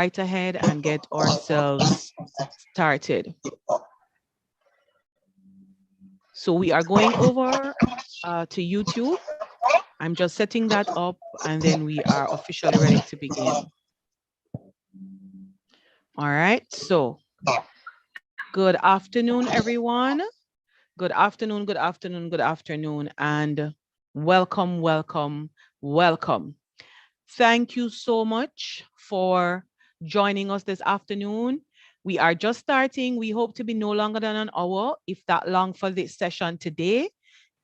right ahead and get ourselves started. So we are going over to YouTube. I'm just setting that up and then we are officially ready to begin. All right, so good afternoon, everyone. Good afternoon, good afternoon, good afternoon, and welcome, welcome, welcome. Thank you so much for joining us this afternoon. We are just starting. We hope to be no longer than an hour, if that long, for this session today.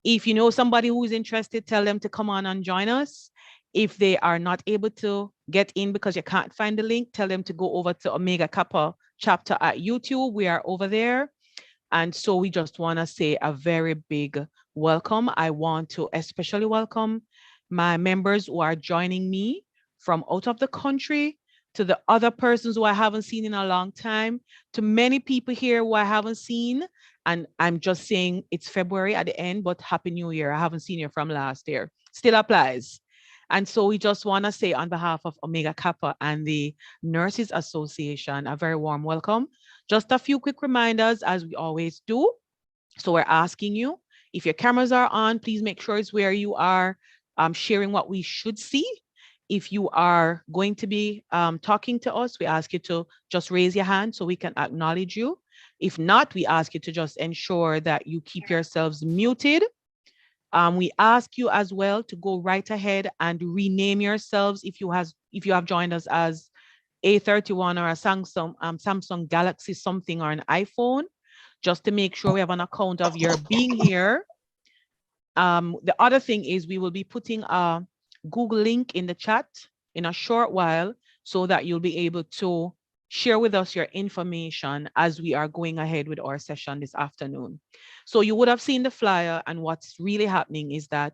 If you know somebody who is interested, tell them to come on and join us. If they are not able to get in because you can't find the link, tell them to go over to Omega Kappa chapter at YouTube. We are over there. And so we just want to say a very big welcome. I want to especially welcome my members who are joining me from out of the country, to the other persons who I haven't seen in a long time, to many people here who I haven't seen. And I'm just saying it's February at the end, but Happy New Year. I haven't seen you from last year. Still applies. And so we just want to say on behalf of Omega Kappa and the Nurses Association, a very warm welcome. Just a few quick reminders, as we always do. So we're asking you, if your cameras are on, please make sure it's where you are sharing what we should see. If you are going to be talking to us, we ask you to just raise your hand so we can acknowledge you. If not, we ask you to just ensure that you keep yourselves muted. We ask you as well to go right ahead and rename yourselves if you have joined us as A31 or a Samsung Galaxy something or an iPhone, just to make sure we have an account of your being here. The other thing is we will be putting a Google link in the chat in a short while so that you'll be able to share with us your information as we are going ahead with our session this afternoon. So you would have seen the flyer, and what's really happening is that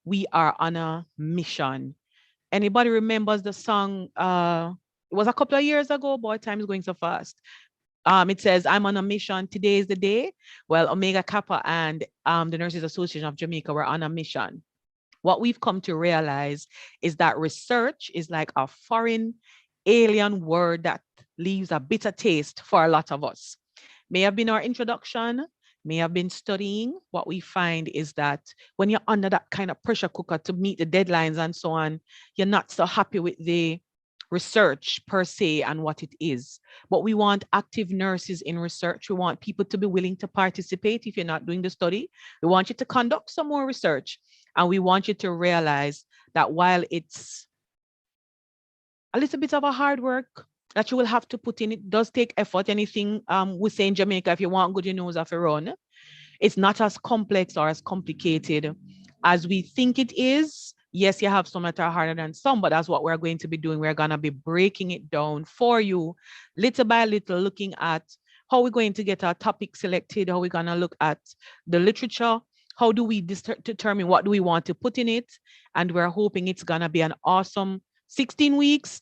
we are on a mission. Anybody remembers the song? It was a couple of years ago, boy, time is going so fast. It says, I'm on a mission. Today is the day. Well, Omega Kappa and the Nurses Association of Jamaica were on a mission. What we've come to realize is that research is like a foreign alien word that leaves a bitter taste for a lot of us. May have been our introduction, may have been studying. What we find is that when you're under that kind of pressure cooker to meet the deadlines and so on, you're not so happy with the research per se and what it is. But we want active nurses in research. We want people to be willing to participate. If you're not doing the study, we want you to conduct some more research. And we want you to realize that while it's a little bit of a hard work that you will have to put in, it does take effort. Anything we say in Jamaica, if you want good, you know, have to run. It's not as complex or as complicated as we think it is. Yes, you have some that are harder than some, but that's what we're going to be doing. We're going to be breaking it down for you little by little, looking at how we're going to get our topic selected, how we're going to look at the literature, how do we determine what do we want to put in it. And we're hoping it's going to be an awesome 16 weeks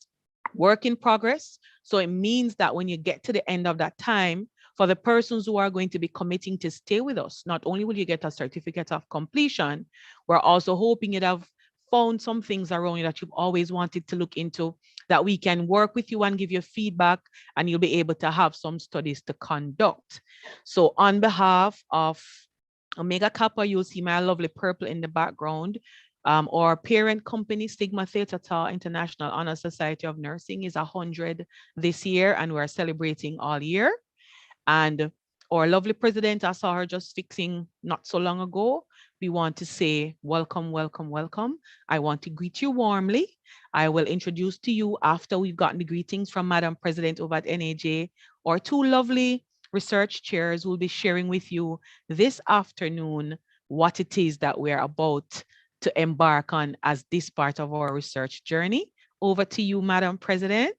work in progress. So it means that when you get to the end of that time, for the persons who are going to be committing to stay with us, not only will you get a certificate of completion, we're also hoping you'd have found some things around you that you've always wanted to look into, that we can work with you and give you feedback, and you'll be able to have some studies to conduct. So on behalf of Omega Kappa, you'll see my lovely purple in the background. Our parent company, Sigma Theta Tau International Honor Society of Nursing, is 100 this year, and we're celebrating all year. And our lovely president, I saw her just fixing not so long ago. We want to say welcome, welcome, welcome. I want to greet you warmly. I will introduce to you, after we've gotten the greetings from Madam President over at NAJ, our two lovely research chairs will be sharing with you this afternoon what it is that we're about to embark on as this part of our research journey. Over to you, Madam President.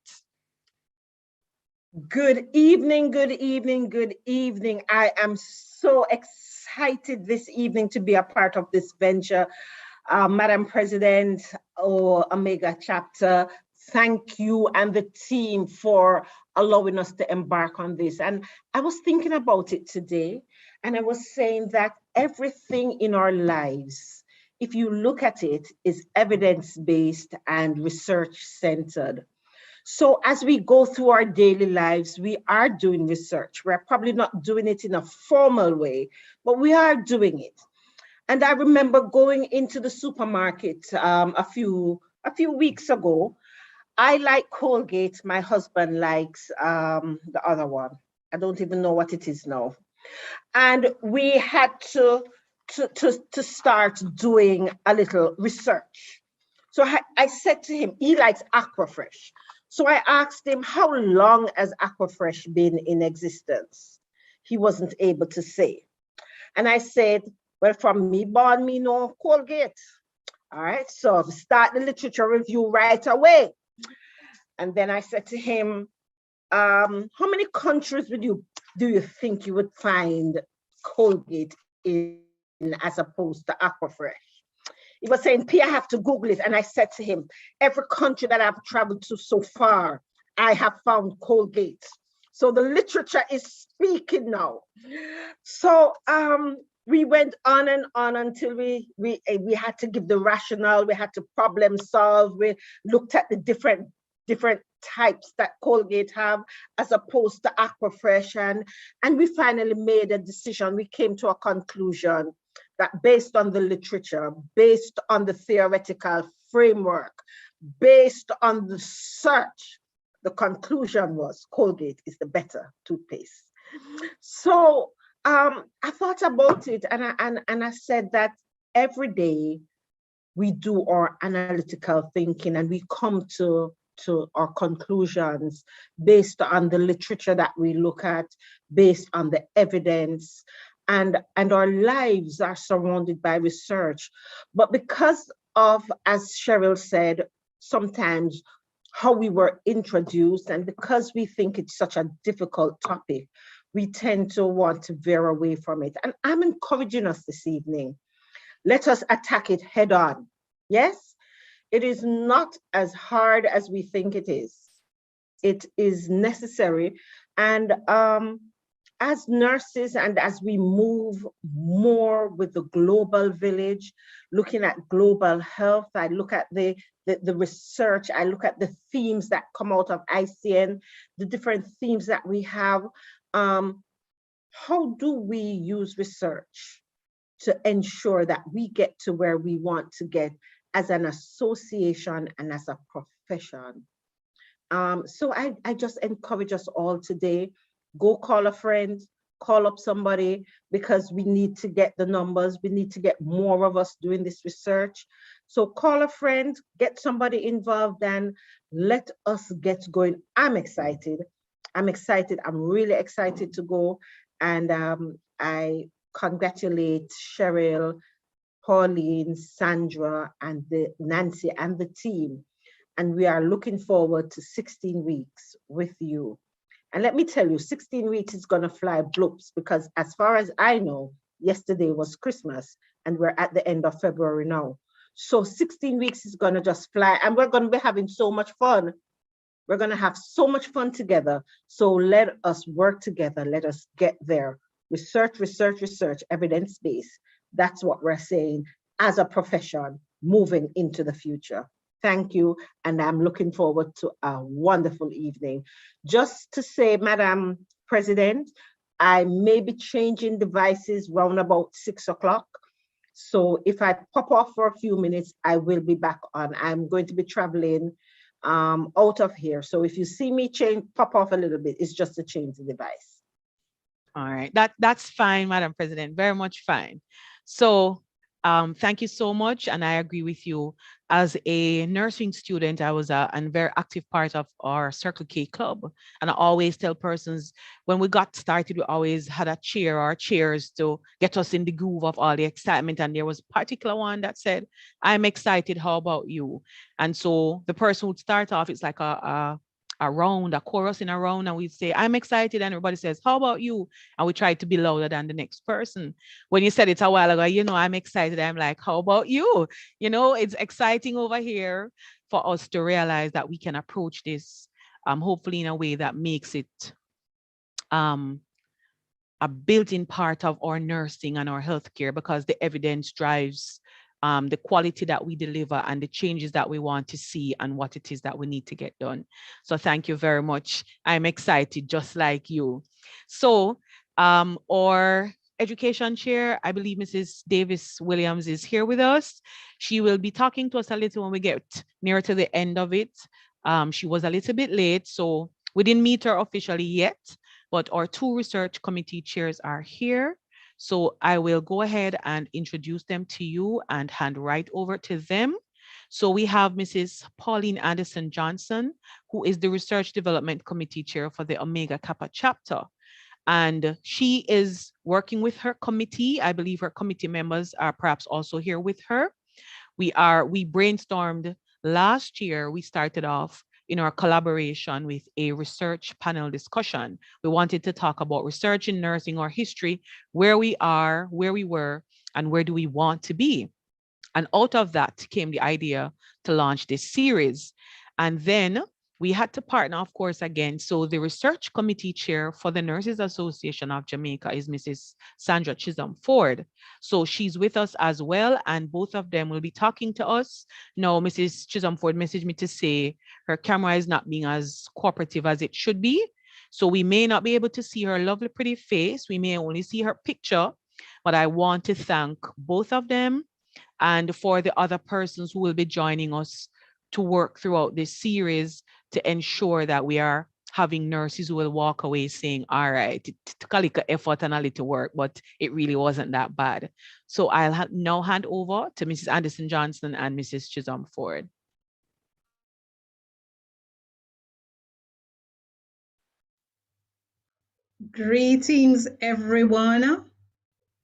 Good evening, good evening, good evening. I am so excited this evening to be a part of this venture. Madam President, Omega Chapter, thank you and the team for allowing us to embark on this. And I was thinking about it today, and I was saying that everything in our lives, if you look at it, is evidence-based and research-centered. So as we go through our daily lives, we are doing research. We're probably not doing it in a formal way, but we are doing it. And I remember going into the supermarket a few weeks ago. I like Colgate. My husband likes the other one. I don't even know what it is now. And we had to start doing a little research. So I said to him, he likes Aquafresh. So I asked him, how long has Aquafresh been in existence? He wasn't able to say. And I said, well, from me born, me know Colgate. All right, so start the literature review right away. And then I said to him, how many countries do you think you would find Colgate in as opposed to Aquafresh? He was saying, P, I have to Google it. And I said to him, every country that I've traveled to so far, I have found Colgate. So the literature is speaking now. So we went on and on until we had to give the rationale, we had to problem solve, we looked at the different types that Colgate have as opposed to Aquafresh, and we finally made a decision. We came to a conclusion that based on the literature, based on the theoretical framework, based on the search, the conclusion was Colgate is the better toothpaste. So I thought about it, and I said that every day we do our analytical thinking and we come to our conclusions based on the literature that we look at, based on the evidence, and our lives are surrounded by research. But because of, as Cheryl said, sometimes how we were introduced, and because we think it's such a difficult topic, we tend to want to veer away from it. And I'm encouraging us this evening, let us attack it head on. Yes, it is not as hard as we think it is. It is necessary. And as nurses, and as we move more with the global village, looking at global health, I look at the research, I look at the themes that come out of ICN, the different themes that we have. How do we use research to ensure that we get to where we want to get as an association and as a profession? So I just encourage us all today, go call a friend, call up somebody, because we need to get the numbers. We need to get more of us doing this research. So call a friend, get somebody involved, and let us get going. I'm excited. I'm excited. I'm really excited to go. And I congratulate Cheryl, Pauline, Sandra, and Nancy and the team. And we are looking forward to 16 weeks with you. And let me tell you, 16 weeks is going to fly bloops, because as far as I know, yesterday was Christmas and we're at the end of February now. So 16 weeks is going to just fly, and we're going to be having so much fun. We're going to have so much fun together. So let us work together. Let us get there. Research, research, research, evidence-based. That's what we're saying as a profession moving into the future. Thank you. And I'm looking forward to a wonderful evening. Just to say, Madam President, I may be changing devices round about 6 o'clock. So if I pop off for a few minutes, I will be back on. I'm going to be traveling out of here. So if you see me pop off a little bit, it's just to change the device. All right, that's fine, Madam President, very much fine. So thank you so much. And I agree with you. As a nursing student, I was a very active part of our Circle K club. And I always tell persons, when we got started, we always had a cheer or chairs to get us in the groove of all the excitement. And there was a particular one that said, I'm excited, how about you? And so the person would start off, it's like a round, a chorus in a round, and we'd say, I'm excited. And everybody says, how about you? And we try to be louder than the next person. When you said it a while ago, I'm excited. I'm like, how about you? It's exciting over here for us to realize that we can approach this, hopefully in a way that makes it a built-in part of our nursing and our healthcare, because the evidence drives the quality that we deliver and the changes that we want to see and what it is that we need to get done. So thank you very much. I'm excited just like you. So our education chair, I believe Mrs. Davis Williams is here with us. She will be talking to us a little when we get near to the end of it. She was a little bit late, so we didn't meet her officially yet, but our two research committee chairs are here. So I will go ahead and introduce them to you and hand right over to them. So we have Mrs. Pauline Anderson Johnson, who is the Research Development Committee Chair for the Omega Kappa chapter. And she is working with her committee. I believe her committee members are perhaps also here with her. We brainstormed last year. We started off in our collaboration with a research panel discussion. We wanted to talk about research in nursing or history, where we are, where we were, and where do we want to be. And out of that came the idea to launch this series. And then we had to partner, of course, again. So the research committee chair for the Nurses Association of Jamaica is Mrs. Sandra Chisholm Ford. So she's with us as well, and both of them will be talking to us. Now, Mrs. Chisholm Ford messaged me to say her camera is not being as cooperative as it should be. So we may not be able to see her lovely, pretty face. We may only see her picture, but I want to thank both of them and for the other persons who will be joining us to work throughout this series to ensure that we are having nurses who will walk away saying, all right, it took a little effort and a little work, but it really wasn't that bad. So I'll now hand over to Mrs. Anderson Johnson and Mrs. Chisholm Ford. Greetings, everyone.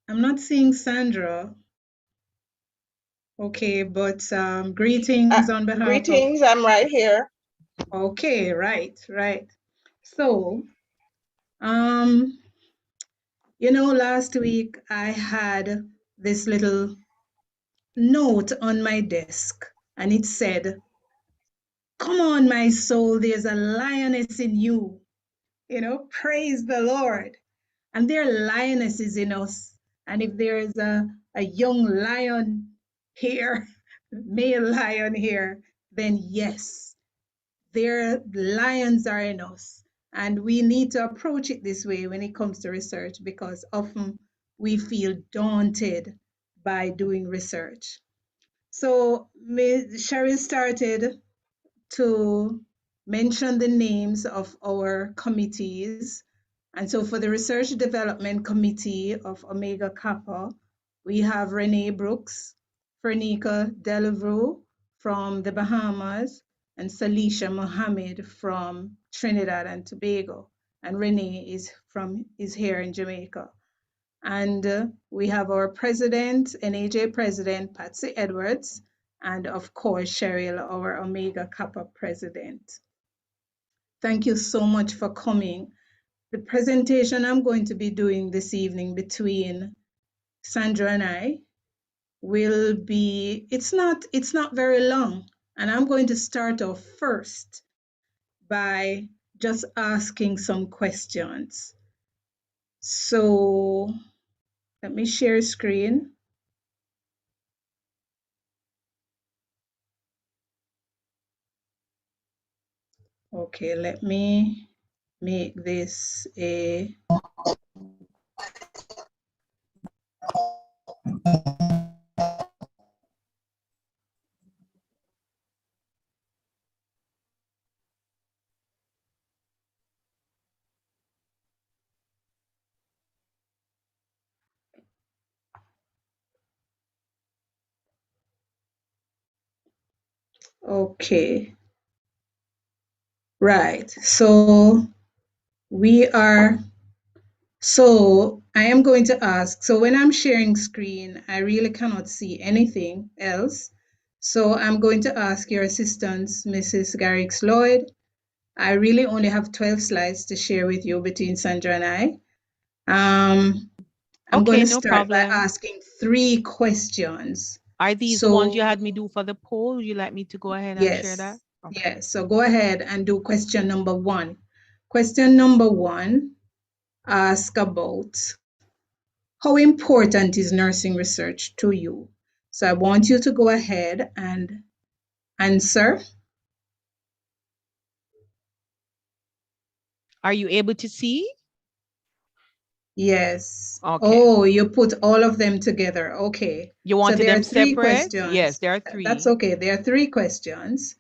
I'm not seeing Sandra. Okay, but greetings on behalf Greetings, I'm right here. Okay, right. So, last week I had this little note on my desk, and it said, "Come on, my soul, there's a lioness in you." Praise the Lord. And there are lionesses in us. And if there's a young lion here, male lion here, then yes, their lions are in us. And we need to approach it this way when it comes to research, because often we feel daunted by doing research. So Cheryl started to mention the names of our committees. And so for the Research Development Committee of Omega Kappa, we have Renee Brooks, Fernica Delvaux from the Bahamas, and Salisha Mohammed from Trinidad and Tobago. And Renee is here in Jamaica. And we have our president, NAJ president, Patsy Edwards, and of course, Cheryl, our Omega Kappa president. Thank you so much for coming. The presentation I'm going to be doing this evening between Sandra and I will be, it's not very long. And I'm going to start off first by just asking some questions. So let me share screen. Okay, let me make this a okay. Right. So I am going to ask, so when I'm sharing screen, I really cannot see anything else. So I'm going to ask your assistants, Mrs. Garrix Lloyd. I really only have 12 slides to share with you between Sandra and I. I'm going to start by asking 3 questions. Are these the ones you had me do for the poll? Would you like me to go ahead and share that? Okay. Yes, so go ahead and do question number 1. Question number 1 asks about how important is nursing research to you? So I want you to go ahead and answer. Are you able to see? Yes. Okay. Oh, you put all of them together. Okay. You So wanted there them are three separate? Yes, questions. there are That's 3. okay. There are 3 questions.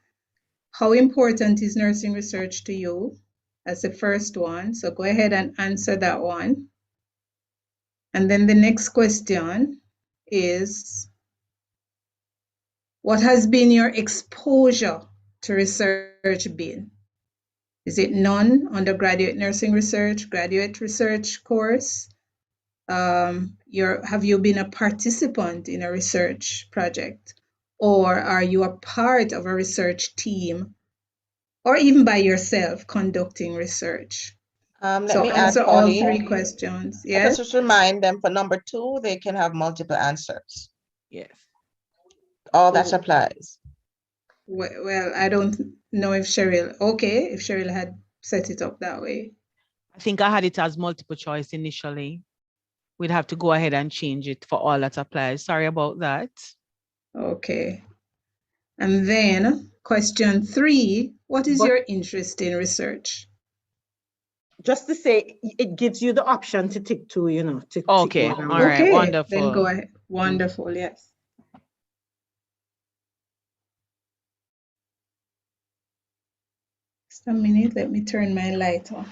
How important is nursing research to you? That's the first one. So go ahead and answer that one. And then the next question is, what has been your exposure to research been? Is it none, undergraduate nursing research, graduate research course? Have you been a participant in a research project? Or are you a part of a research team? Or even by yourself conducting research? Let So me add, answer all Polly. 3 questions. Let us Yes? just remind them for number 2, they can have multiple answers. Yes. All that applies. Well, I don't know if Cheryl had set it up that way. I think I had it as multiple choice initially. We'd have to go ahead and change it for all that applies. Sorry about that. Okay. And then question 3, what is But- your interest in research? Just to say, it gives you the option to tick 2, you know. Okay, Tick 1 all right, Okay, wonderful. then go ahead. Wonderful, yes. Just a minute, let me turn my light on.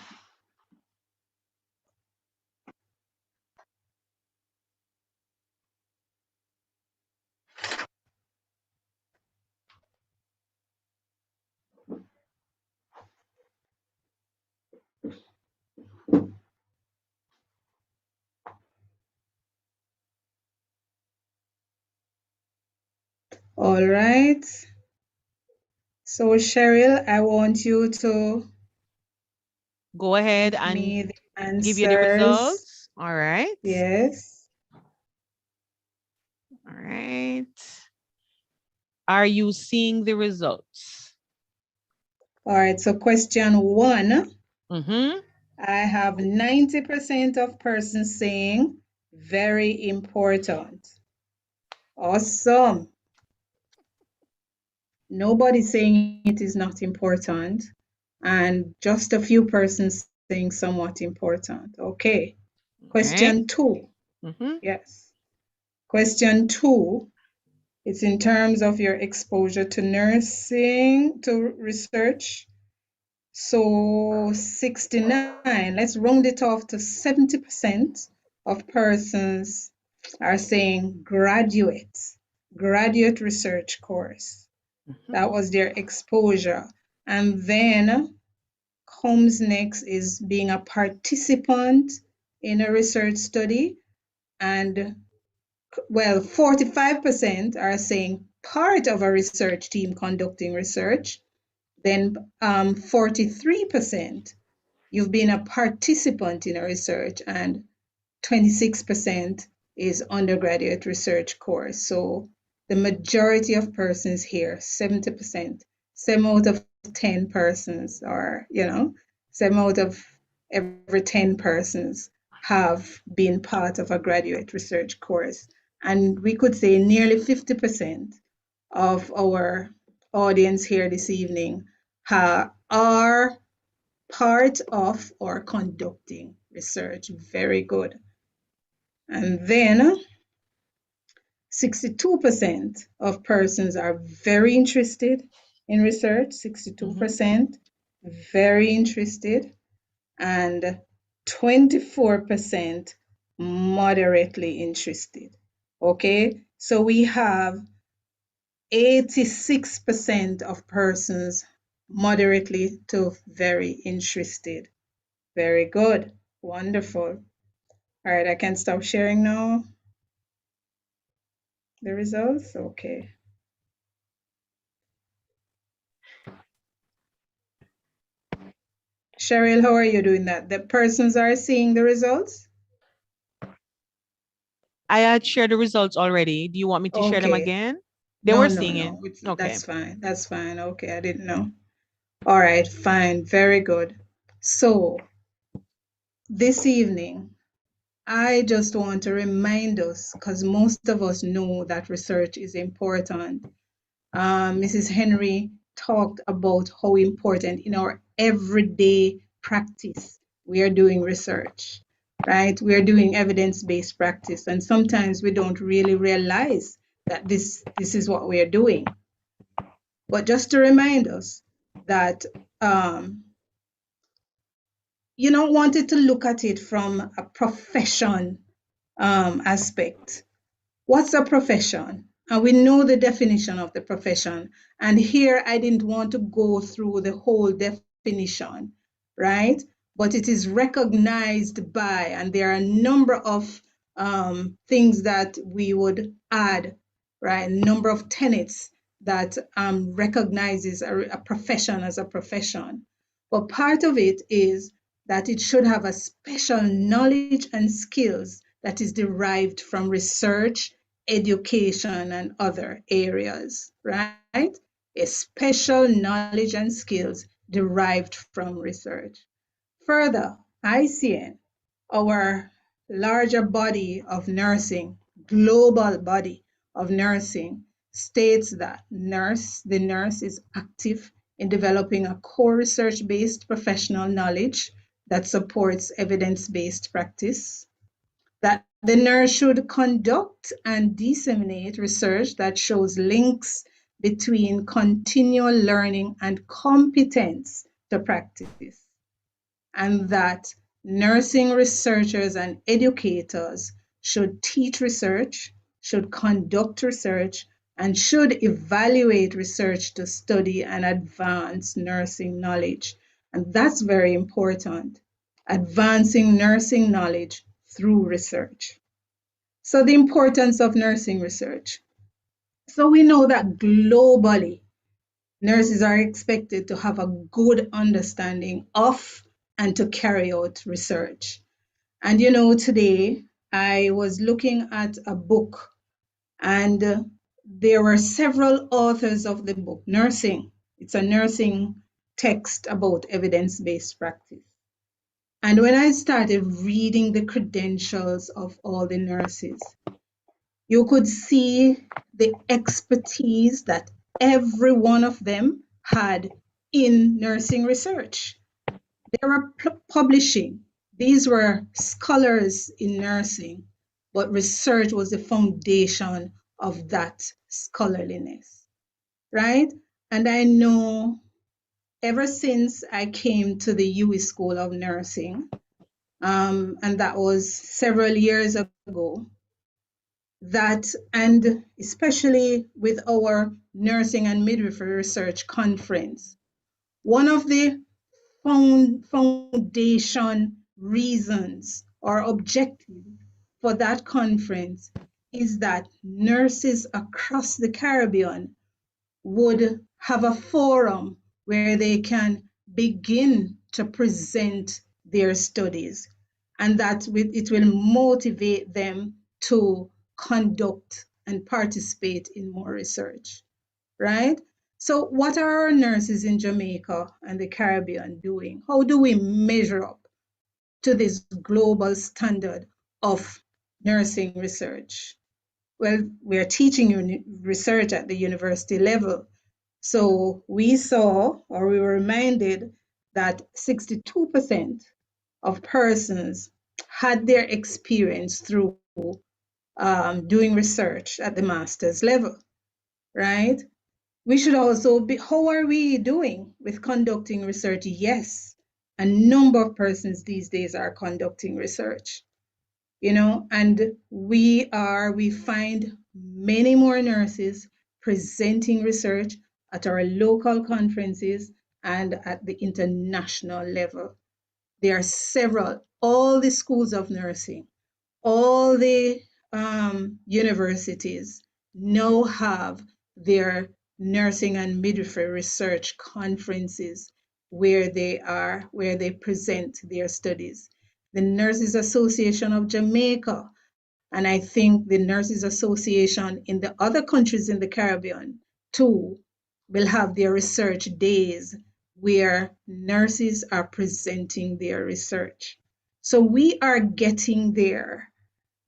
All right. So Cheryl, I want you to Go ahead give me and the answers. give you the results. All right. Yes. All right. Are you seeing the results? All right, so question 1. Mm-hmm. I have 90% of persons saying very important. Awesome. Nobody's saying it is not important, and just a few persons saying somewhat important. Okay. Question 2. Mm-hmm. Yes. Question 2. It's in terms of your exposure to nursing, to research. So 69, let's round it off to 70% of persons are saying graduate research course. Mm-hmm. That was their exposure. And then comes next is being a participant in a research study. And well, 45% are saying part of a research team conducting research. Then 43%, you've been a participant in a research, and 26% is undergraduate research course. So the majority of persons here, 70%, 7 out of 10 persons, or, 7 out of every 10 persons have been part of a graduate research course. And we could say nearly 50% of our audience here this evening are part of or conducting research. Very good. And then 62% of persons are very interested in research, 62%, very interested, and 24% moderately interested. Okay, so we have 86% of persons moderately to very interested. Very good. Wonderful. All right, I can stop sharing now. The results? Okay. Cheryl, how are you doing that? The persons are seeing the results? I had shared the results already. Do you want me to share them Okay. again? They were seeing it. No. Okay. That's fine. That's fine. Okay, I didn't know. All right, fine. Very good. So this evening, I just want to remind us, because most of us know that research is important. Mrs. Henry talked about how important in our everyday practice we are doing research, right? We are doing evidence-based practice, and sometimes we don't really realize that this is what we are doing. But just to remind us that, wanted to look at it from a profession aspect. What's a profession? And we know the definition of the profession. And here I didn't want to go through the whole definition, right? But it is recognized by, and there are a number of things that we would add, right? A number of tenets that recognizes a profession as a profession. But part of it is that it should have a special knowledge and skills that is derived from research, education, and other areas, right? A special knowledge and skills derived from research. Further, ICN, our larger body of nursing, global body of nursing, states that the nurse is active in developing a core research-based professional knowledge that supports evidence-based practice, that the nurse should conduct and disseminate research that shows links between continual learning and competence to practice, and that nursing researchers and educators should teach research, should conduct research, and should evaluate research to study and advance nursing knowledge. And that's very important, advancing nursing knowledge through research. So the importance of nursing research. So we know that globally, nurses are expected to have a good understanding of and to carry out research. And today I was looking at a book, and there were several authors of the book, Nursing. It's a nursing text about evidence-based practice. And when I started reading the credentials of all the nurses, you could see the expertise that every one of them had in nursing research. They were publishing. These were scholars in nursing, but research was the foundation of that scholarliness, right? And I know ever since I came to the UE School of Nursing, and that was several years ago, that, and especially with our Nursing and Midwifery Research Conference, one of the foundation reasons or objective for that conference is that nurses across the Caribbean would have a forum where they can begin to present their studies, and that it will motivate them to conduct and participate in more research, right? So what are our nurses in Jamaica and the Caribbean doing? How do we measure up to this global standard of nursing research? Well, we're teaching research at the university level. So we saw, or we were reminded, that 62% of persons had their experience through doing research at the master's level, right? We should also be, how are we doing with conducting research? Yes, a number of persons these days are conducting research, and we find many more nurses presenting research at our local conferences and at the international level. There are several, all the schools of nursing, all the universities now have their nursing and midwifery research conferences where they present their studies. The Nurses Association of Jamaica, and I think the Nurses Association in the other countries in the Caribbean too, will have their research days where nurses are presenting their research. So we are getting there,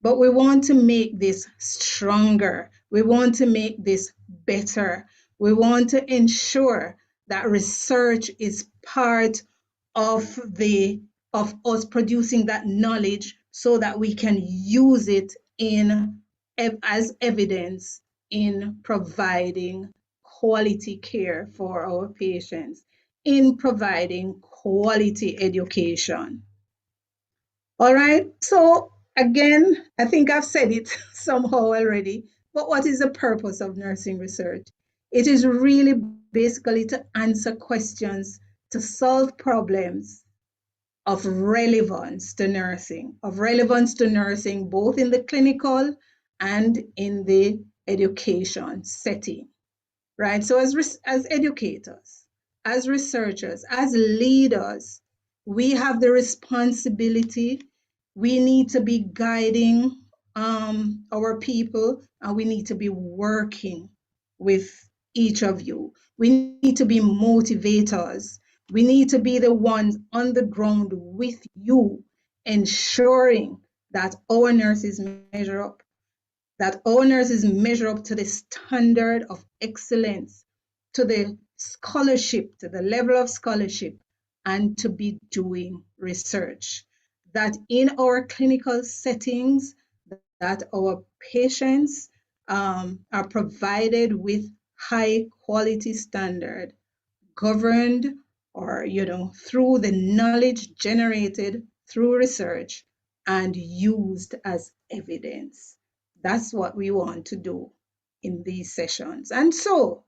but we want to make this stronger. We want to make this better. We want to ensure that research is part of us producing that knowledge so that we can use it as evidence in providing quality care for our patients, in providing quality education. All right, so again, I think I've said it somehow already, but what is the purpose of nursing research? It is really basically to answer questions, to solve problems of relevance to nursing, both in the clinical and in the education setting, right? So as educators, as researchers, as leaders, we have the responsibility. We need to be guiding our people, and we need to be working with each of you. We need to be motivators. We need to be the ones on the ground with you, ensuring that our nurses measure up, to the standard of excellence, to the scholarship, to the level of scholarship, and to be doing research. That in our clinical settings, that our patients are provided with high quality standard, governed or through the knowledge generated through research and used as evidence. That's what we want to do in these sessions. And so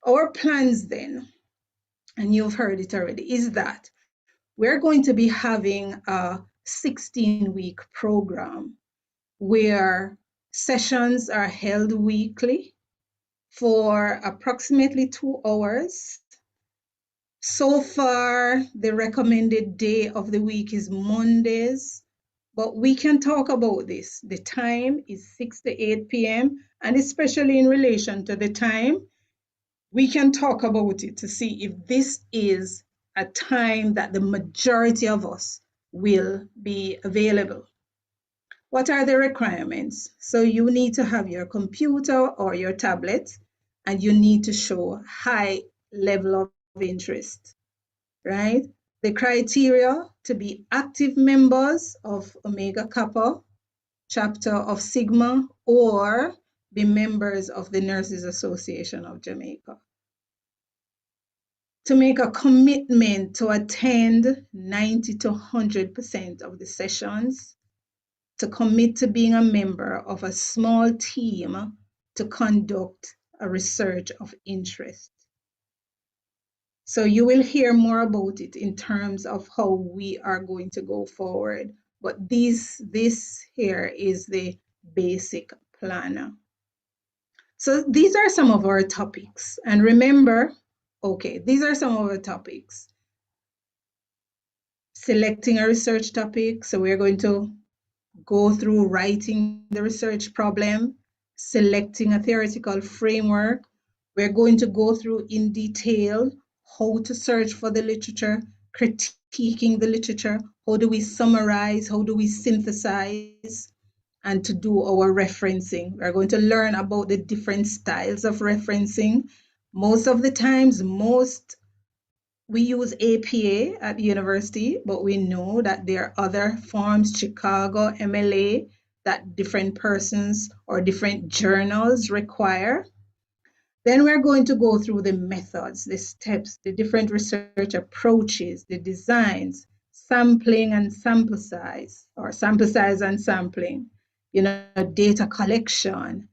our plans then, and you've heard it already, is that we're going to be having a 16-week program where sessions are held weekly for approximately 2 hours. So far, the recommended day of the week is Mondays, but we can talk about this. The time is 6 to 8 p.m., and especially in relation to the time, we can talk about it to see if this is a time that the majority of us will be available. What are the requirements? So you need to have your computer or your tablet, and you need to show high level of interest, right? The criteria to be active members of Omega Kappa, chapter of Sigma, or be members of the Nurses Association of Jamaica. To make a commitment to attend 90 to 100% of the sessions, to commit to being a member of a small team to conduct a research of interest. So you will hear more about it in terms of how we are going to go forward. But this here is the basic plan. So these are some of our topics. And remember, okay, these are some of our topics. Selecting a research topic. So we're going to go through writing the research problem, selecting a theoretical framework. We're going to go through in detail how to search for the literature, critiquing the literature, how do we summarize, how do we synthesize, and to do our referencing. We're going to learn about the different styles of referencing. Most of the times, we use APA at the university, but we know that there are other forms, Chicago, MLA, that different persons or different journals require. Then we're going to go through the methods, the steps, the different research approaches, the designs, sampling and sample size, or sample size and sampling, data collection,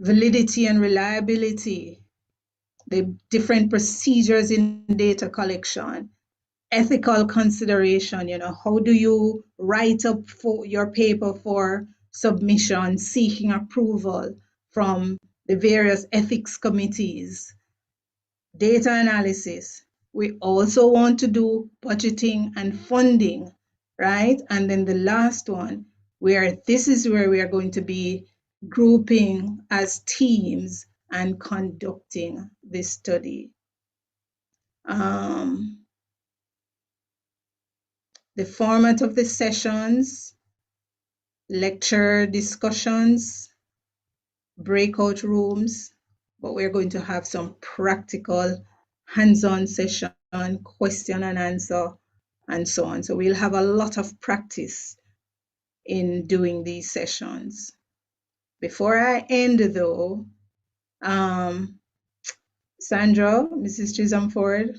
validity and reliability, the different procedures in data collection, ethical consideration, how do you write up for your paper for submission, seeking approval from the various ethics committees, data analysis. We also want to do budgeting and funding, right? And then the last one, this is where we are going to be grouping as teams and conducting this study. The format of the sessions: lecture discussions, breakout rooms, but we're going to have some practical hands-on session, question and answer, and so on. So we'll have a lot of practice in doing these sessions. Before I end though, Sandra, Mrs. Chisholm Ford,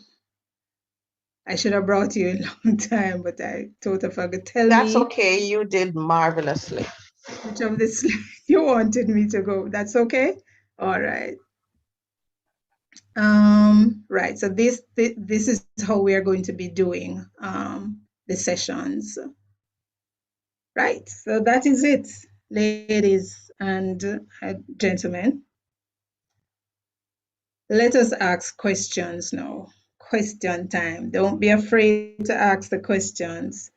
I should have brought you a long time, but I totally forgot. Tell That's me okay. You did marvelously. which of the slides you wanted me to go. That's okay? All right. Right, so this is how we are going to be doing the sessions. Right, so that is it, ladies and gentlemen. Let us ask questions now. Question time. Don't be afraid to ask the questions.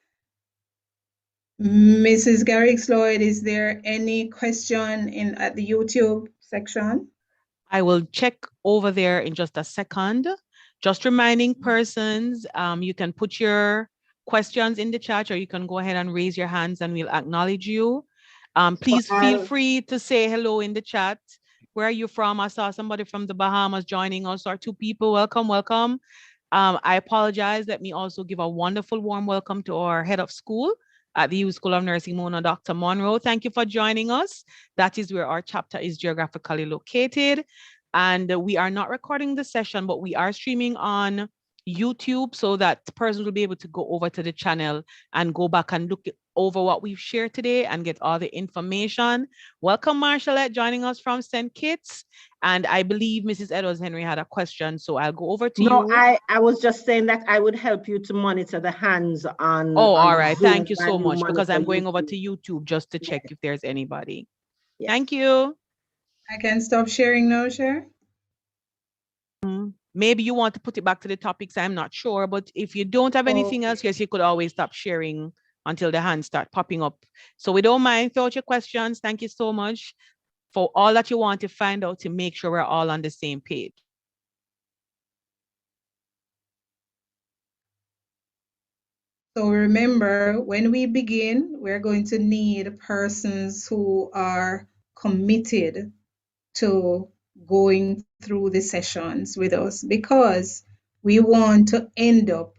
Mrs. Garrix Lloyd, is there any question at the YouTube section? I will check over there in just a second. Just reminding persons, you can put your questions in the chat, or you can go ahead and raise your hands and we'll acknowledge you. Please feel free to say hello in the chat. Where are you from? I saw somebody from the Bahamas joining us, or two people. Welcome, welcome. I apologize. Let me also give a wonderful warm welcome to our head of school at the U School of Nursing, Mona, Dr. Monroe. Thank you for joining us. That is where our chapter is geographically located. And we are not recording the session, but we are streaming on YouTube so that the person will be able to go over to the channel and go back and look over what we've shared today and get all the information. Welcome, Marshallette, joining us from St. Kitts. And I believe Mrs. Edwards Henry had a question, so I'll go over to you. No, I was just saying that I would help you to monitor the hands on. Oh, on all right. Zoom Thank you so while you much, because monitor I'm going over YouTube. to YouTube just to check if there's anybody. Yes. Thank you. I can stop sharing now, Cher? Maybe you want to put it back to the topics. I'm not sure. But if you don't have anything else, yes, you could always stop sharing until the hands start popping up. So we don't mind. Throw out your questions. Thank you so much for all that you want to find out to make sure we're all on the same page. So remember, when we begin, we're going to need persons who are committed to going through the sessions with us, because we want to end up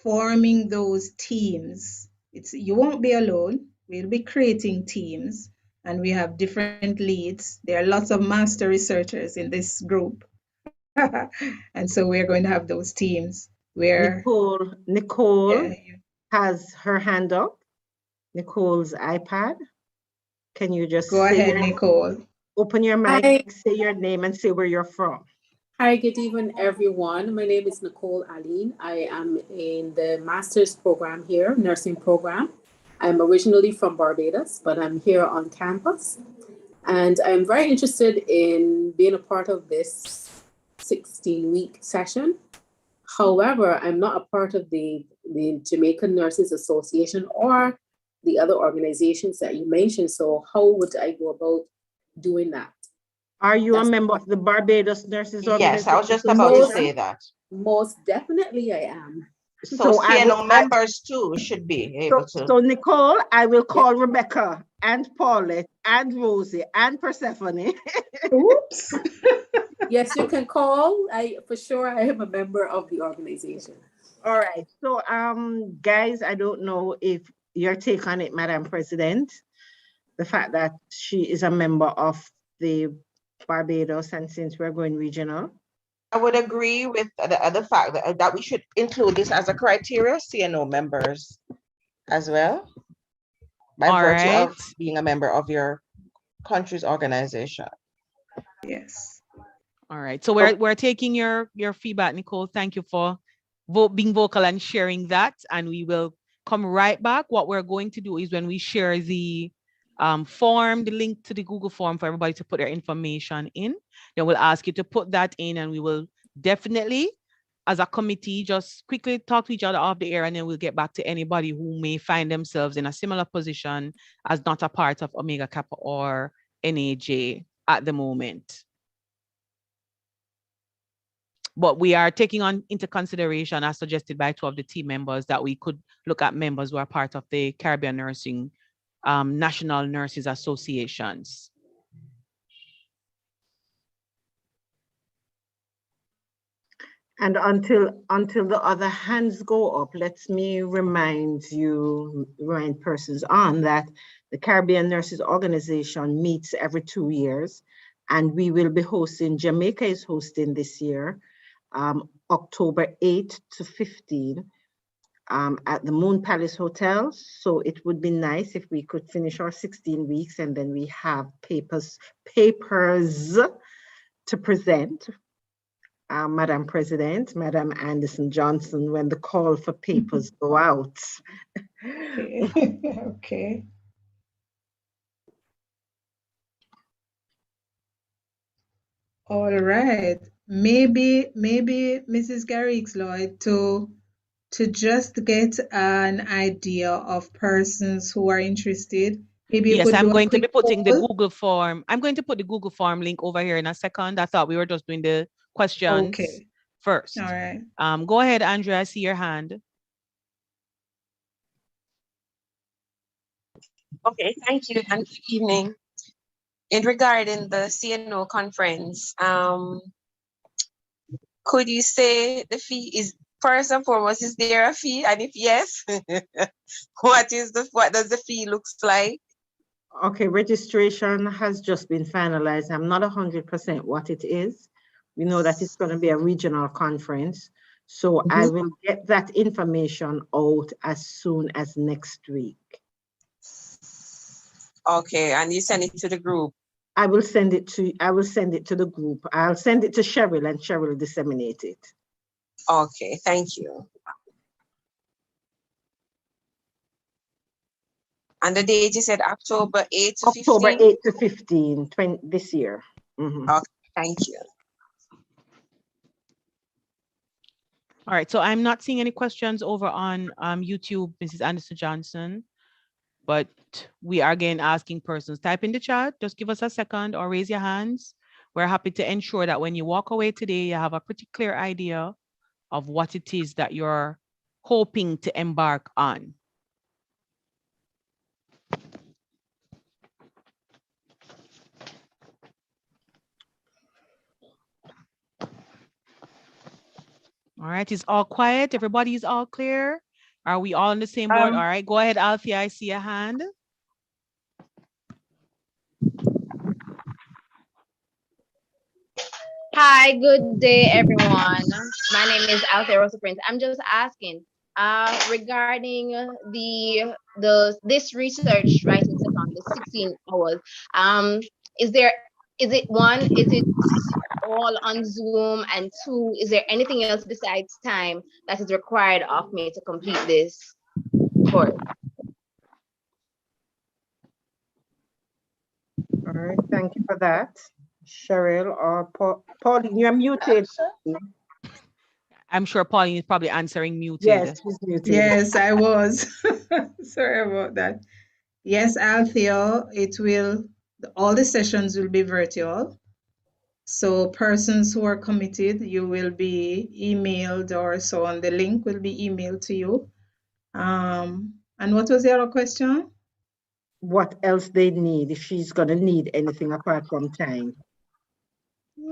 forming those teams. You won't be alone. We'll be creating teams, and we have different leads. There are lots of master researchers in this group. And so we're going to have those teams where Nicole has her hand up. Nicole's iPad. Can you just go ahead, Nicole? Open your mic, say your name, and say where you're from. Hi, good evening, everyone. My name is Nicole Allen. I am in the master's program here, nursing program. I'm originally from Barbados, but I'm here on campus. And I'm very interested in being a part of this 16-week session. However, I'm not a part of the Jamaican Nurses Association or the other organizations that you mentioned. So how would I go about doing that? Are you a member of the Barbados Nurses Organization? Yes, I was just about to say that. Most definitely I am. So CNO members too should be able to. So Nicole, I will call Rebecca and Paulette and Rosie and Persephone. Oops. Yes, you can call. For sure I am a member of the organization. All right. So guys, I don't know if your take on it, Madam President, the fact that she is a member of the Barbados, and since we're going regional. I would agree with the fact that we should include this as a criteria, CNO members as well, by virtue of being a member of your country's organization. Yes. All right. So we're taking your feedback, Nicole. Thank you for being vocal and sharing that. And we will come right back. What we're going to do is, when we share the form, the link to the Google form for everybody to put their information in, then we'll ask you to put that in, and we will definitely, as a committee, just quickly talk to each other off the air, and then we'll get back to anybody who may find themselves in a similar position as not a part of Omega Kappa or NAJ at the moment. But we are taking on into consideration, as suggested by 2 of the team members, that we could look at members who are part of the Caribbean Nursing National Nurses Associations. And until the other hands go up, let me remind persons on that the Caribbean Nurses Organization meets every 2 years, and we will be hosting, Jamaica is hosting this year, October 8 to 15 at the Moon Palace Hotel. So it would be nice if we could finish our 16 weeks and then we have papers to present. Madam President, Madam Anderson Johnson, when the call for papers go out. Okay. All right. Maybe Mrs. Garrix Lloyd to just get an idea of persons who are interested. Maybe you could I'm do going to be putting the poll. Google form. I'm going to put the Google form link over here in a second. I thought we were just doing the questions first. All right. Go ahead, Andrea. I see your hand. Okay, thank you and good evening. In regarding the CNO conference, could you say the fee is, first and foremost, is there a fee? And if yes, what does the fee looks like? Okay, registration has just been finalized. I'm not 100% what it is. We know that it's going to be a regional conference. So I will get that information out as soon as next week. Okay, and you send it to the group? I will send it to the group. I'll send it to Cheryl and Cheryl will disseminate it. Okay, thank you. And the date you said October 8 to 15? October 8 to 15, this year. Okay, thank you. All right, so I'm not seeing any questions over on YouTube, Mrs. Anderson Johnson, but we are again asking persons, type in the chat, just give us a second or raise your hands. We're happy to ensure that when you walk away today, you have a pretty clear idea of what it is that you're hoping to embark on. All right, it's all quiet. Everybody is all clear. Are we all on the same board? All right, go ahead, Alfie. I see a hand. Hi, good day, everyone. My name is Alfie Rosa Prince. I'm just asking regarding this research writing session, the 16 hours. Is it all on Zoom, and 2, is there anything else besides time that is required of me to complete this course? All right, thank you for that. Cheryl or Pauline, you're muted. I'm sure Pauline is probably answering muted. Yes, she's muted. Yes, I was. Sorry about that. Yes, Althea, all the sessions will be virtual. So persons who are committed, you will be emailed or so on. The link will be emailed to you. And what was the other question? What else they need, if she's going to need anything apart from time.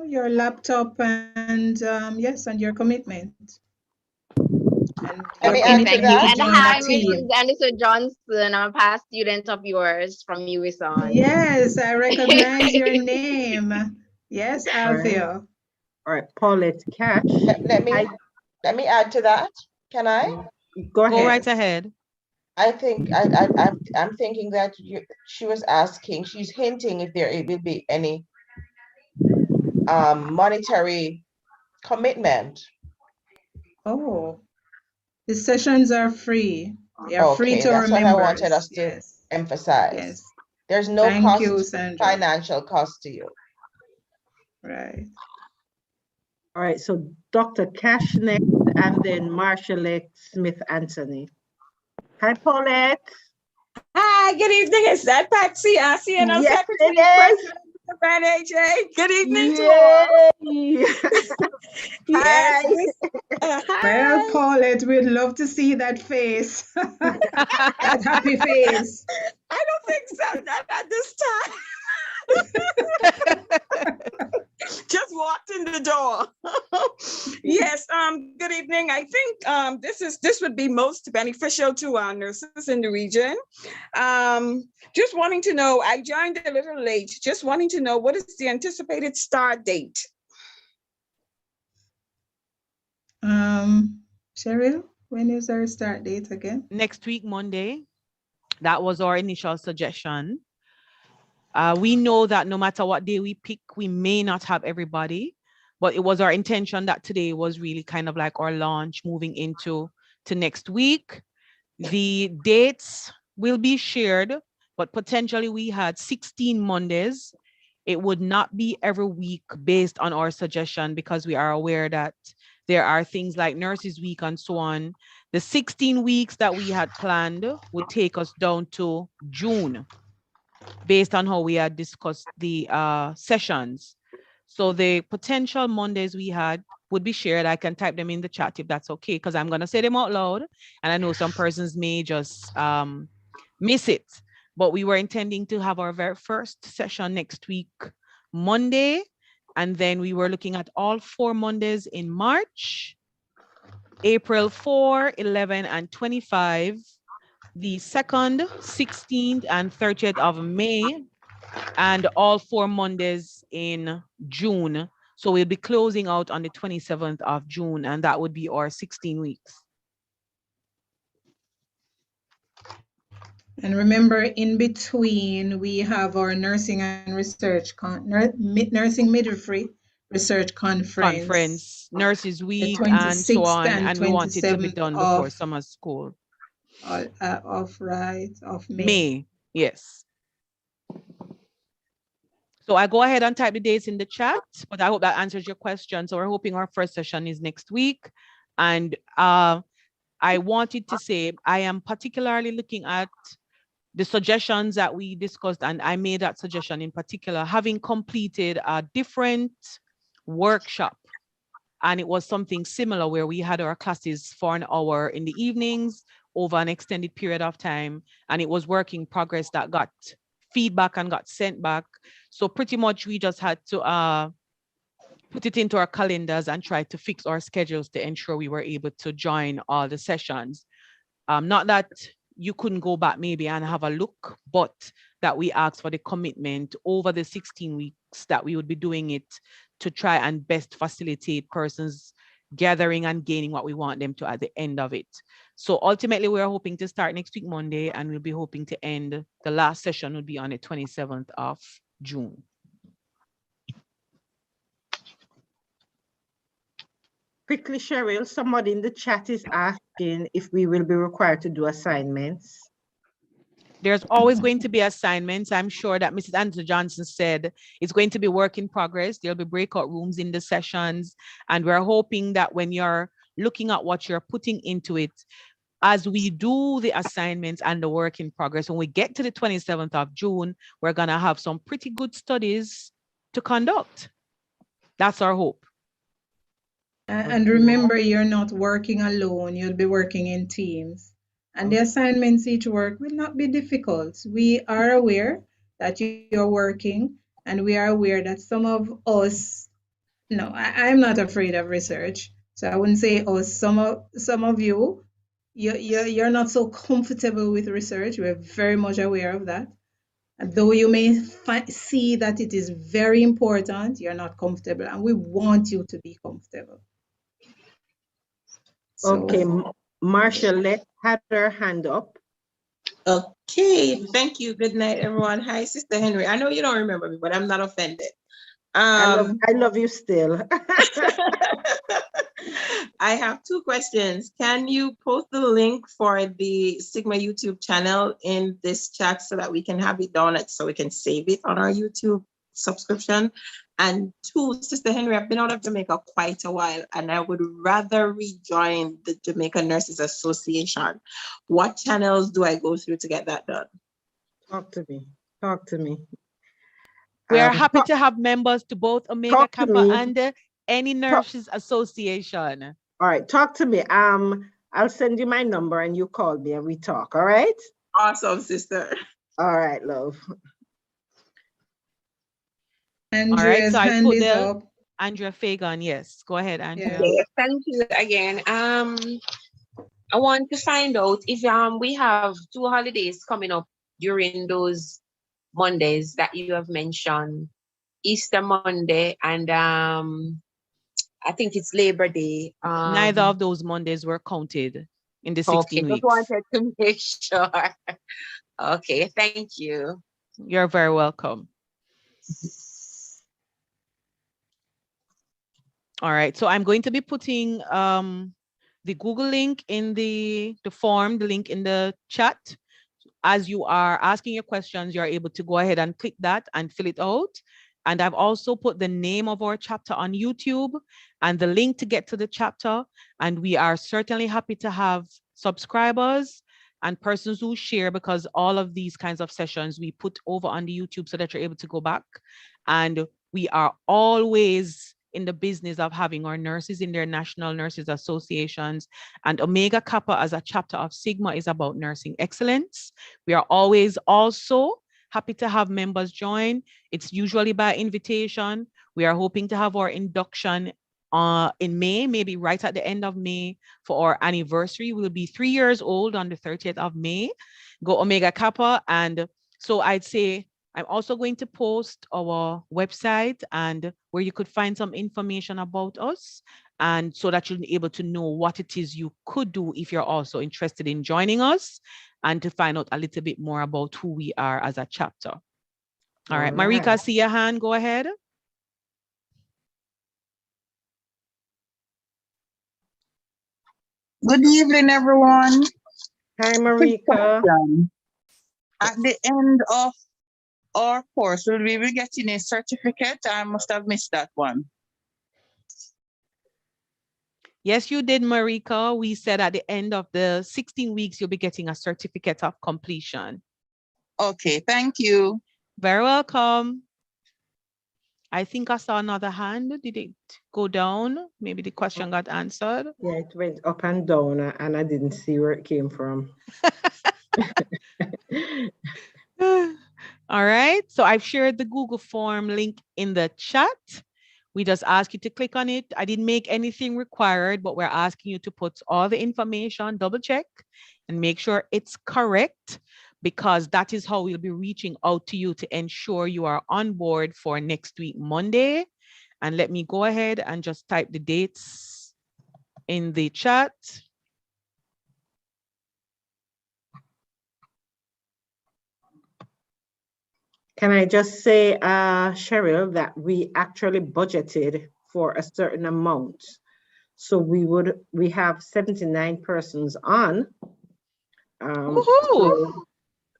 Your laptop and yes, and your commitment. And okay, thank you. And hi, Mrs. Anderson Johnson. I'm a past student of yours from USON. Yes, I recognize your name. Yes, Althea. All right, Paulette Catch. Let me add to that. Can I? Go ahead. Go right ahead. I think I'm thinking that she was asking, she's hinting if there will be any monetary commitment. Oh, the sessions are free. They are free to our members. That's what I wanted us to emphasize. Yes. There's no financial cost to you. Right. All right, so Dr. Cash next, and then Marshallette Smith Anthony. Hi, Paulette. Hi, good evening. Is that Patsy? Yes, it is. NAJ. Good evening to all. Yes. Well, Hi. Paulette, we'd love to see that face, that happy face. I don't think so. Not at this time. Just walked in the door. Yes, good evening. I think this would be most beneficial to our nurses in the region. Just wanting to know, I joined a little late, just wanting to know what is the anticipated start date? Cheryl, when is our start date again? Next week, Monday. That was our initial suggestion. We know that no matter what day we pick, we may not have everybody, but it was our intention that today was really kind of like our launch moving into next week. The dates will be shared, but potentially we had 16 Mondays. It would not be every week based on our suggestion because we are aware that there are things like Nurses Week and so on. The 16 weeks that we had planned would take us down to June based on how we had discussed the sessions. So the potential Mondays we had would be shared. I can type them in the chat if that's okay, because I'm going to say them out loud. And I know some persons may just miss it. But we were intending to have our very first session next week, Monday. And then we were looking at all 4 Mondays in March, April 4, 11, and 25, the 2nd, 16th, and 30th of May, and all 4 Mondays in June. So we'll be closing out on the 27th of June, and that would be our 16 weeks. And remember, in between, we have our nursing and research, nursing midwifery research conference. Nurses Week, the and so 26th on. And we want it to be 27th done before summer school. Of May. May, yes. So I go ahead and type the dates in the chat, but I hope that answers your question. So we're hoping our first session is next week. And I wanted to say, I am particularly looking at the suggestions that we discussed, and I made that suggestion in particular, having completed a different workshop. And it was something similar where we had our classes for an hour in the evenings over an extended period of time. And it was work in progress that got feedback and got sent back. So pretty much we just had to put it into our calendars and try to fix our schedules to ensure we were able to join all the sessions. Not that you couldn't go back maybe and have a look, but that we asked for the commitment over the 16 weeks that we would be doing it to try and best facilitate persons gathering and gaining what we want them to at the end of it. So ultimately, we're hoping to start next week, Monday, and we'll be hoping to end, the last session would be on the 27th of June. Quickly, Cheryl, somebody in the chat is asking if we will be required to do assignments. There's always going to be assignments. I'm sure that Mrs. Andrew Johnson said it's going to be work in progress. There'll be breakout rooms in the sessions. And we're hoping that when you're looking at what you're putting into it, as we do the assignments and the work in progress, when we get to the 27th of June, we're going to have some pretty good studies to conduct. That's our hope. And remember, you're not working alone. You'll be working in teams. And the assignments each work will not be difficult. We are aware that you're working, and we are aware that some of us, no, I'm not afraid of research. So I wouldn't say us, some of you, you're not so comfortable with research. We're very much aware of that. And though you may see that it is very important, you're not comfortable, and we want you to be comfortable. So, okay, Marshallette had her hand up. Okay, thank you. Good night, everyone. Hi, Sister Henry. I know you don't remember me, but I'm not offended. I love you still. I have 2 questions. Can you post the link for the Sigma YouTube channel in this chat so that we can have it down so we can save it on our YouTube subscription? And 2, Sister Henry, I've been out of Jamaica quite a while, and I would rather rejoin the Jamaica Nurses Association. What channels do I go through to get that done? Talk to me. Talk to me. We are happy to have members to both Omega Kappa and any Nurses Association. All right, talk to me. I'll send you my number and you call me and we talk, all right? Awesome, sister. All right, love. Andrea's hand is up. Andrea Fagan, yes. Go ahead, Andrea. Okay, thank you again. I want to find out if we have 2 holidays coming up during those Mondays that you have mentioned. Easter Monday and I think it's Labor Day. Neither of those Mondays were counted in the 16 weeks. Just wanted to make sure. Okay, thank you. You're very welcome. All right, so I'm going to be putting the Google link in the form, the link in the chat. As you are asking your questions, you're able to go ahead and click that and fill it out. And I've also put the name of our chapter on YouTube and the link to get to the chapter. And we are certainly happy to have subscribers and persons who share, because all of these kinds of sessions we put over on the YouTube so that you're able to go back. And we are always in the business of having our nurses in their national nurses associations, and Omega Kappa as a chapter of Sigma is about nursing excellence. We are always also happy to have members join. It's usually by invitation. We are hoping to have our induction in May, maybe right at the end of May for our anniversary. We'll be 3 years old on the 30th of May. Go Omega Kappa. And so I'd say I'm also going to post our website and where you could find some information about us, and so that you'll be able to know what it is you could do if you're also interested in joining us, and to find out a little bit more about who we are as a chapter. All right, Marika, I see your hand. Go ahead. Good evening, everyone. Hi, Marika. At the end of our course, will we be getting a certificate? I must have missed that one. Yes, you did, Marika. We said at the end of the 16 weeks, you'll be getting a certificate of completion. Okay, thank you. Very welcome. I think I saw another hand. Did it go down? Maybe the question got answered. Yeah, it went up and down and I didn't see where it came from. All right, so I've shared the Google form link in the chat. We just ask you to click on it. I didn't make anything required, but we're asking you to put all the information, double check, and make sure it's correct, because that is how we'll be reaching out to you to ensure you are on board for next week, Monday. And let me go ahead and just type the dates in the chat. Can I just say, Cheryl, that we actually budgeted for a certain amount. So we have 79 persons on. So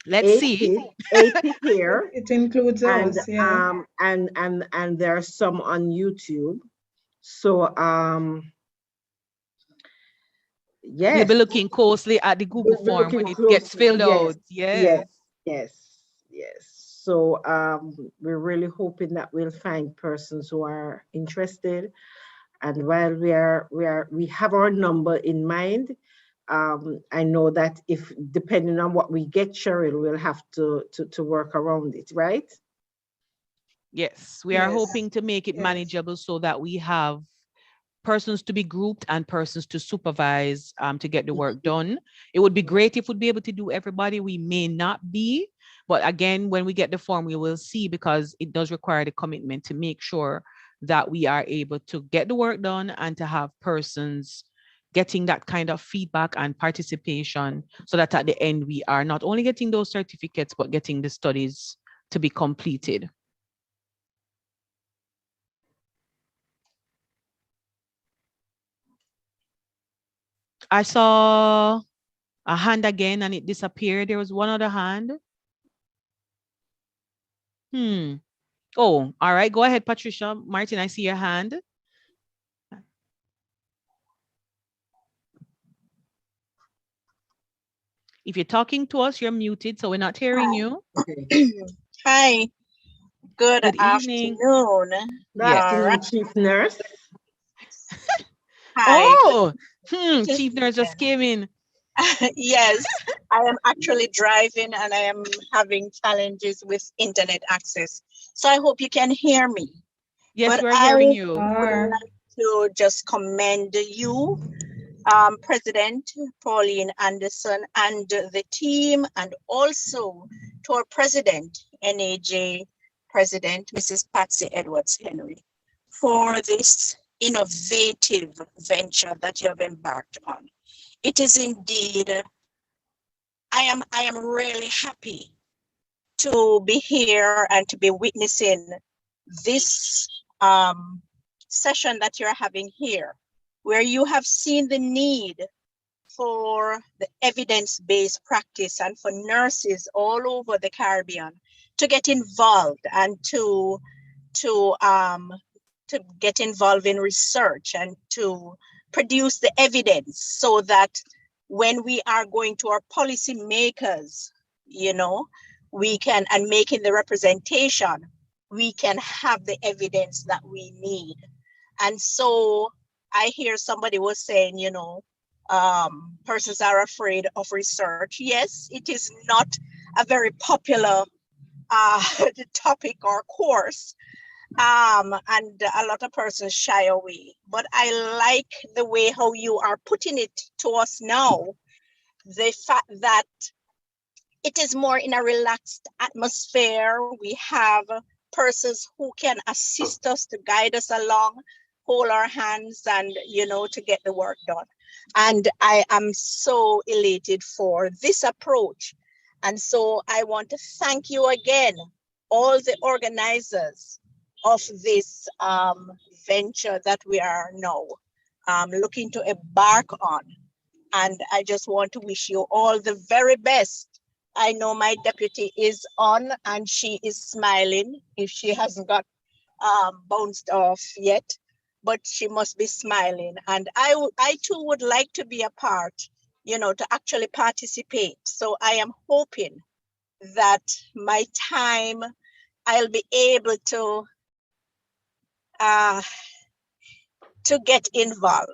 let's 80, see. 80 here. It includes us, yeah. And there are some on YouTube. So yes. We'll be looking closely at the Google form when it gets filled out. Yes. So we're really hoping that we'll find persons who are interested. And while we have our number in mind, I know that if depending on what we get, Cheryl, we'll have to work around it, right? Yes, we are hoping to make it manageable so that we have persons to be grouped and persons to supervise to get the work done. It would be great if we'd be able to do everybody. We may not be, but again, when we get the form, we will see, because it does require the commitment to make sure that we are able to get the work done and to have persons getting that kind of feedback and participation, so that at the end, we are not only getting those certificates, but getting the studies to be completed. I saw a hand again and it disappeared. There was one other hand. Oh, all right. Go ahead, Patricia. Martin, I see your hand. If you're talking to us, you're muted, so we're not hearing you. Hi. Good Good evening. afternoon. Good Yes. afternoon, Chief Nurse. Hi. Oh, Good Chief Nurse just came in. Yes, I am actually driving and I am having challenges with internet access. So I hope you can hear me. Yes, But we're I hearing would you. like to just commend you, President Pauline Anderson, and the team, and also to our President, NAJ President, Mrs. Patsy Edwards Henry, for this innovative venture that you have embarked on. It is indeed, I am really happy to be here and to be witnessing this session that you're having here, where you have seen the need for the evidence-based practice and for nurses all over the Caribbean to get involved and to get involved in research and to produce the evidence so that when we are going to our policy makers, you know, we can, and making the representation, we can have the evidence that we need. And so I hear somebody was saying, you know, persons are afraid of research. Yes, it is not a very popular topic or course, and a lot of persons shy away. But I like the way how you are putting it to us now, the fact that it is more in a relaxed atmosphere. We have persons who can assist us, to guide us along, hold our hands, and, you know, to get the work done. And I am so elated for this approach. And so I want to thank you again, all the organizers of this venture that we are now looking to embark on. And I just want to wish you all the very best. I know my deputy is on and she is smiling if she hasn't got bounced off yet, but she must be smiling. And I too would like to be a part, you know, to actually participate. So I am hoping that my time, I'll be able to get involved.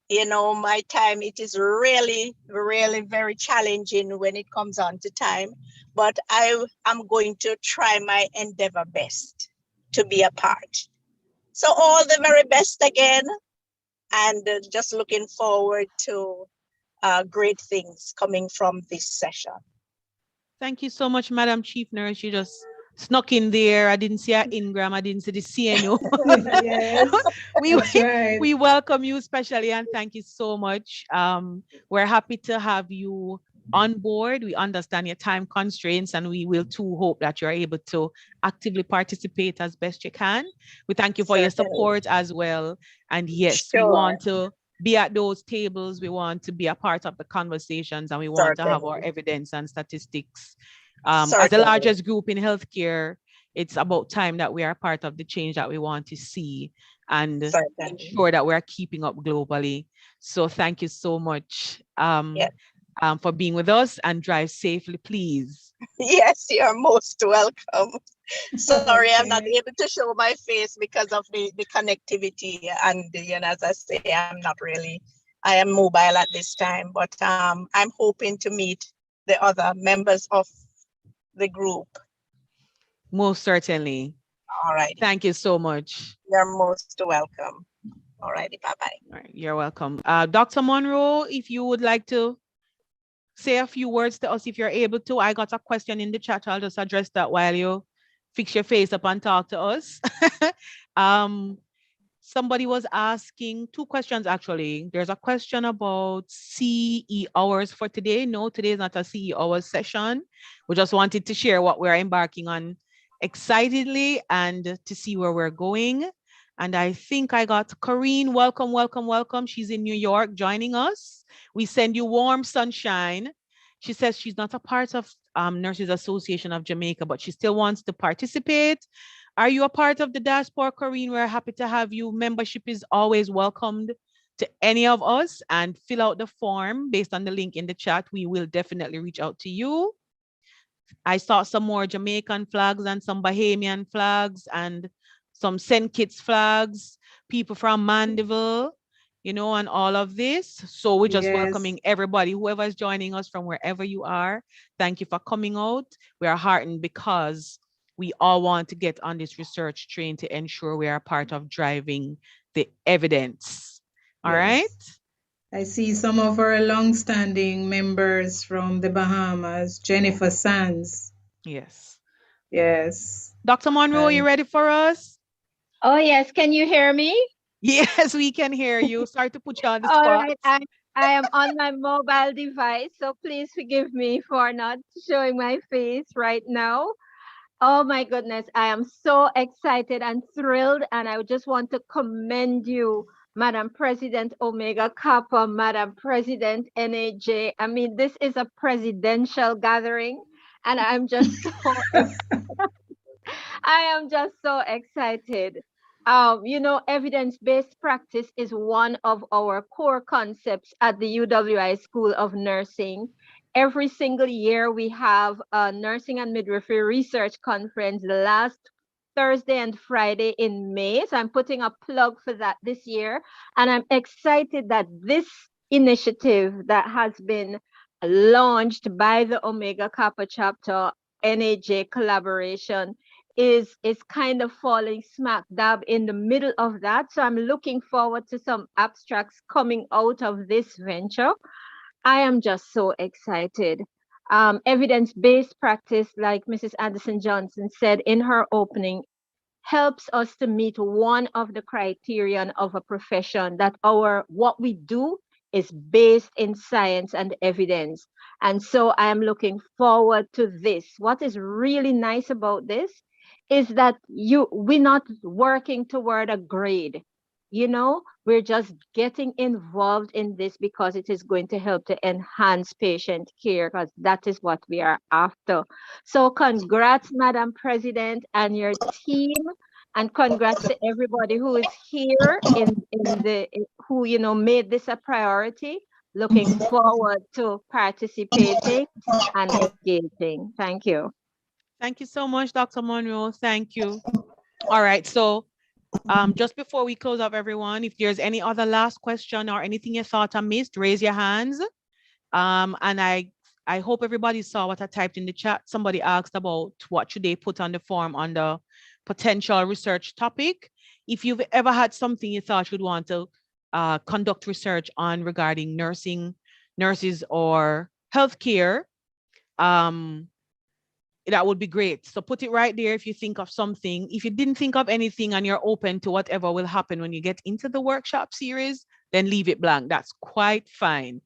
You know, my time, it is really, really very challenging when it comes on to time, but I am going to try my endeavor best to be a part. So all the very best again, and just looking forward to great things coming from this session. Thank you so much, Madam Chief Nurse. You just snuck in there. I didn't see our Ingram. I didn't see the CNO. Yes, that's right. We welcome you especially and thank you so much. We're happy to have you on board. We understand your time constraints and we will too hope that you're able to actively participate as best you can. We thank you for your support as well. And yes, we want to be at those tables. We want to be a part of the conversations and we want to have our evidence and statistics. As the largest group in healthcare, it's about time that we are part of the change that we want to see and ensure that we're keeping up globally. So thank you so much for being with us and drive safely, please. Yes, you're most welcome. Sorry, I'm not able to show my face because of the connectivity. And, you know, as I say, I am mobile at this time, but I'm hoping to meet the other members of the group. Most certainly. All right. Thank you so much. You're most welcome. All righty. Bye-bye. All right, you're welcome. Dr. Monroe, if you would like to say a few words to us, if you're able to. I got a question in the chat. I'll just address that while you fix your face up and talk to us. Somebody was asking 2 questions, actually. There's a question about CE hours for today. No, today is not a CE hours session. We just wanted to share what we're embarking on excitedly and to see where we're going. And I think I got Corinne. Welcome, welcome, welcome. She's in New York joining us. We send you warm sunshine. She says she's not a part of Nurses Association of Jamaica, but she still wants to participate. Are you a part of the diaspora, Corinne? We're happy to have you. Membership is always welcomed to any of us, and fill out the form based on the link in the chat. We will definitely reach out to you. I saw some more Jamaican flags and some Bahamian flags and some St. Kitts flags, people from Mandeville, you know, and all of this. So we're just Yes. welcoming everybody, whoever is joining us from wherever you are. Thank you for coming out. We are heartened because we all want to get on this research train to ensure we are part of driving the evidence. All right. Yes. I see some of our long-standing members from the Bahamas, Jennifer Sands. Yes. Yes. Dr. Monroe, you And ready for us? Oh, yes. Can you hear me? Yes, we can hear you. Sorry to put you on the All spot. right. I am on my mobile device, so please forgive me for not showing my face right now. Oh my goodness, I am so excited and thrilled, and I just want to commend you, Madam President Omega Kappa, Madam President NAJ. I mean, this is a presidential gathering, and I'm just I am just so excited. You know, evidence-based practice is one of our core concepts at the UWI School of Nursing. Every single year, we have a nursing and midwifery research conference the last Thursday and Friday in May. So I'm putting a plug for that this year. And I'm excited that this initiative that has been launched by the Omega Kappa chapter NAJ collaboration is kind of falling smack dab in the middle of that. So I'm looking forward to some abstracts coming out of this venture. I am just so excited. Evidence-based practice, like Mrs. Anderson Johnson said in her opening, helps us to meet one of the criterion of a profession, that our what we do is based in science and evidence. And so I am looking forward to this. What is really nice about this is that we're not working toward a grade. You know, we're just getting involved in this because it is going to help to enhance patient care, because that is what we are after. So congrats, Madam President, and your team, and congrats to everybody who is here who, you know, made this a priority. Looking forward to participating and engaging. Thank you. Thank you so much, Dr. Monroe. Thank you. All right. So just before we close up, everyone, if there's any other last question or anything you thought I missed, raise your hands. And I hope everybody saw what I typed in the chat. Somebody asked about what should they put on the form on the potential research topic. If you've ever had something you thought you'd want to conduct research on regarding nurses or healthcare, that would be great. So put it right there if you think of something. If you didn't think of anything and you're open to whatever will happen when you get into the workshop series, then leave it blank. That's quite fine.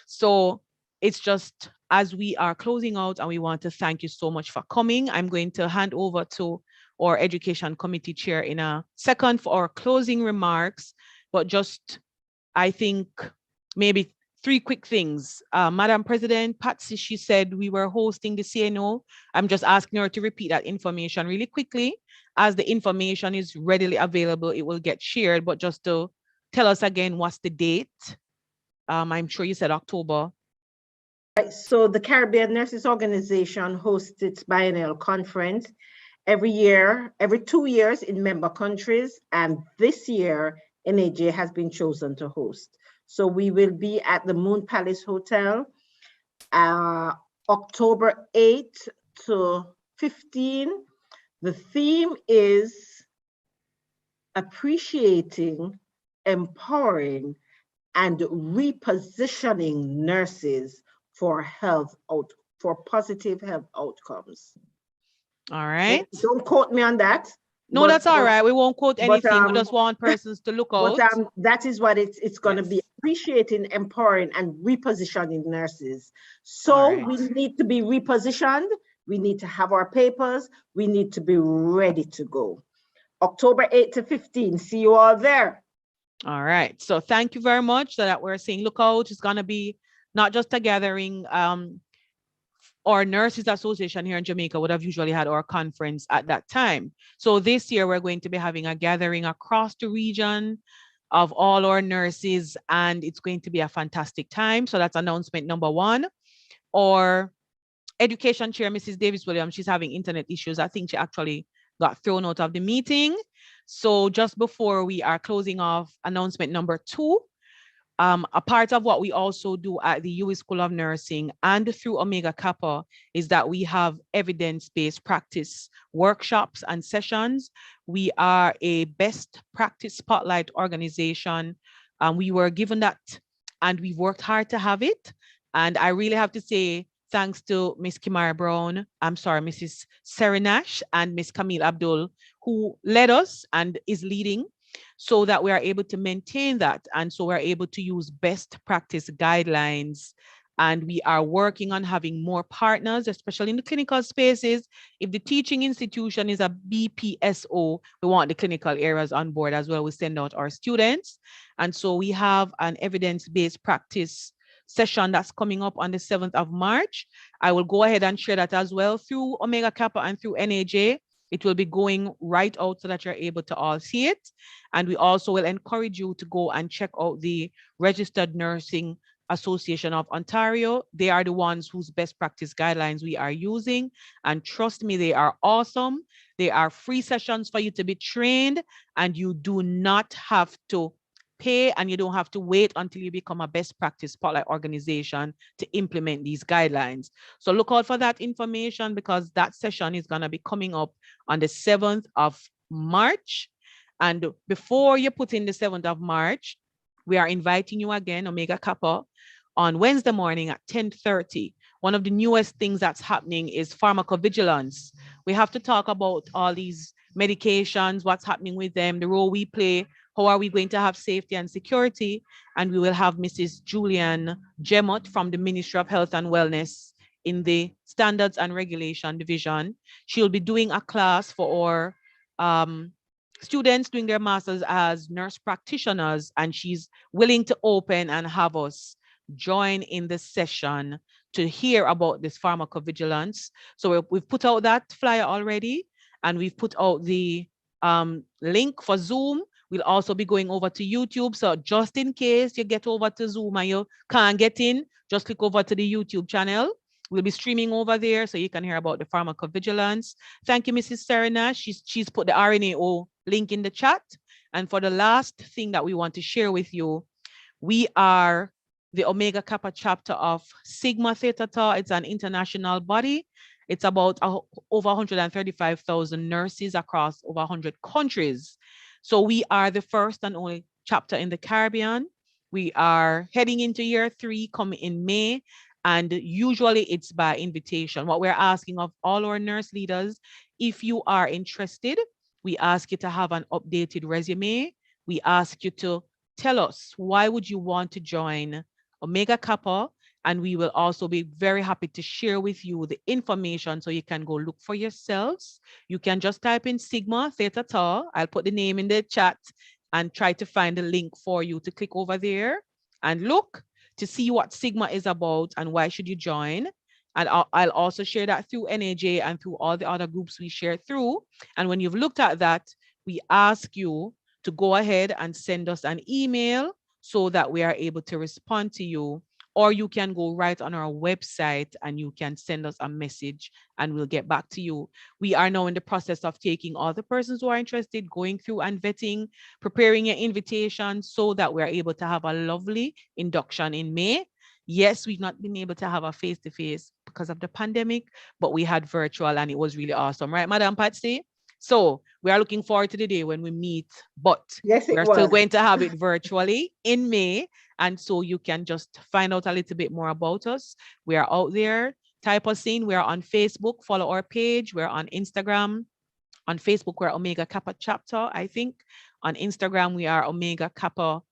So it's just as we are closing out, and we want to thank you so much for coming. I'm going to hand over to our education committee chair in a second for our closing remarks, but just, I think, maybe 3 quick things. Madam President, Patsy, she said we were hosting the CNO. I'm just asking her to repeat that information really quickly. As the information is readily available, it will get shared, but just to tell us again, what's the date? I'm sure you said October. Right, so the Caribbean Nurses Organization hosts its biennial conference every year, every 2 years in member countries. And this year, NAJ has been chosen to host. So we will be at the Moon Palace Hotel, October 8th to 15. The theme is appreciating, empowering, and repositioning nurses for positive health outcomes. All right. Don't quote me on that. No, that's all right. We won't quote anything. We just want persons to look out. But that is what it's going to be: appreciating, empowering, and repositioning nurses. So we need to be repositioned. We need to have our papers. We need to be ready to go. October 8 to 15. See you all there. All right. So thank you very much. So that we're saying, look out, it's going to be not just a gathering. Our Nurses Association here in Jamaica would have usually had our conference at that time. So this year we're going to be having a gathering across the region of all our nurses, and it's going to be a fantastic time. So that's announcement number 1. Our education chair, Mrs. Davis Williams, she's having internet issues. I think she actually got thrown out of the meeting. So just before we are closing off, announcement number 2, a part of what we also do at the UE School of Nursing and through Omega Kappa is that we have evidence-based practice workshops and sessions. We are a best practice spotlight organization. We were given that and we've worked hard to have it. And I really have to say, thanks to Miss Kimara Brown, Mrs. Serinash and Miss Camille Abdul, who led us and is leading, so that we are able to maintain that. And so we're able to use best practice guidelines. And we are working on having more partners, especially in the clinical spaces. If the teaching institution is a BPSO, we want the clinical areas on board as well. We send out our students. And so we have an evidence-based practice session that's coming up on the 7th of March. I will go ahead and share that as well through Omega Kappa and through NAJ. It will be going right out so that you're able to all see it. And we also will encourage you to go and check out the Registered Nursing Association of Ontario. They are the ones whose best practice guidelines we are using. And trust me, they are awesome. They are free sessions for you to be trained, and you do not have to pay, and you don't have to wait until you become a best practice spotlight organization to implement these guidelines. So look out for that information, because that session is going to be coming up on the 7th of March. And before you put in the 7th of March, we are inviting you again, Omega Kappa, on Wednesday morning at 10:30. One of the newest things that's happening is pharmacovigilance. We have to talk about all these medications, what's happening with them, the role we play, how are we going to have safety and security. And we will have Mrs. Julian Gemot from the Ministry of Health and Wellness in the Standards and Regulation Division. She'll be doing a class for our students doing their masters as nurse practitioners, and she's willing to open and have us join in the session to hear about this pharmacovigilance. So we've put out that flyer already, and we've put out the link for Zoom. We'll also be going over to YouTube. So just in case you get over to Zoom and you can't get in, just click over to the YouTube channel. We'll be streaming over there so you can hear about the pharmacovigilance. Thank you, Mrs. Serena. She's put the RNAO link in the chat. And for the last thing that we want to share with you, we are the Omega Kappa chapter of Sigma Theta Tau. It's an international body. It's about over 135,000 nurses across over 100 countries. So we are the first and only chapter in the Caribbean. We are heading into year 3, coming in May, and usually it's by invitation. What we're asking of all our nurse leaders, if you are interested, we ask you to have an updated resume. We ask you to tell us why would you want to join Omega Kappa, and we will also be very happy to share with you the information so you can go look for yourselves. You can just type in Sigma Theta Tau. I'll put the name in the chat and try to find the link for you to click over there and look to see what Sigma is about and why should you join. And I'll also share that through NAJ and through all the other groups we share through. And when you've looked at that, we ask you to go ahead and send us an email so that we are able to respond to you. Or you can go right on our website and you can send us a message and we'll get back to you. We are now in the process of taking all the persons who are interested, going through and vetting, preparing your invitation so that we're able to have a lovely induction in May. Yes, we've not been able to have a face-to-face because of the pandemic, but we had virtual and it was really awesome. Right, Madam Patsy? So we are looking forward to the day when we meet, but yes, we're still going to have it virtually in May. And so you can just find out a little bit more about us. We are out there. Type us in. We're on Facebook. Follow our page. We're on Instagram. On Facebook, we're Omega Kappa Chapter, I think. On Instagram, we are Omega Kappa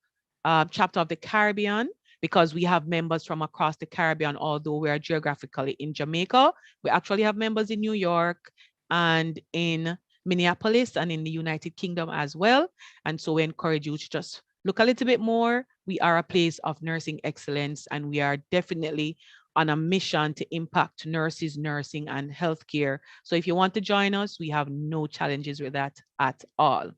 Chapter of the Caribbean, because we have members from across the Caribbean, although we are geographically in Jamaica. We actually have members in New York and in Minneapolis and in the United Kingdom as well. And so we encourage you to just look a little bit more. We are a place of nursing excellence, and we are definitely on a mission to impact nurses, nursing, and healthcare. So if you want to join us, we have no challenges with that at all.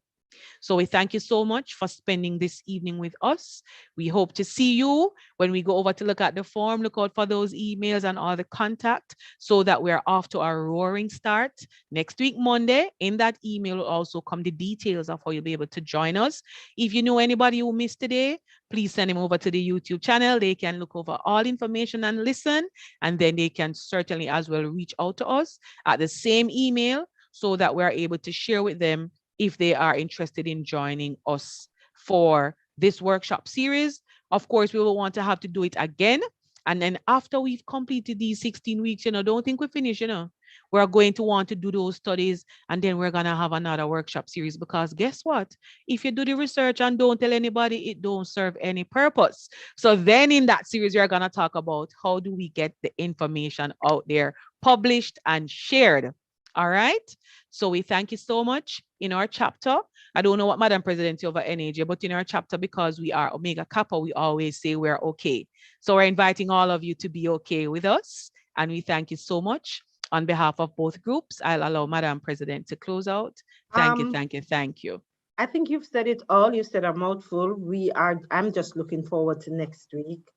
So we thank you so much for spending this evening with us. We hope to see you when we go over to look at the form. Look out for those emails and all the contact so that we're off to our roaring start next week, Monday. In that email will also come the details of how you'll be able to join us. If you know anybody who missed today, please send them over to the YouTube channel. They can look over all information and listen, and then they can certainly as well reach out to us at the same email so that we're able to share with them if they are interested in joining us for this workshop series. Of course, we will want to have to do it again. And then after we've completed these 16 weeks, don't think we finish, we're going to want to do those studies, and then we're going to have another workshop series, because guess what? If you do the research and don't tell anybody, it don't serve any purpose. So then in that series, we're going to talk about how do we get the information out there, published and shared. All right. So we thank you so much. In our chapter, I don't know what Madam President over NAJ, but in our chapter, because we are Omega Kappa, we always say we're okay. So we're inviting all of you to be okay with us. And we thank you so much. On behalf of both groups, I'll allow Madam President to close out. Thank you, thank you, thank you. I think you've said it all. You said a mouthful. I'm just looking forward to next week,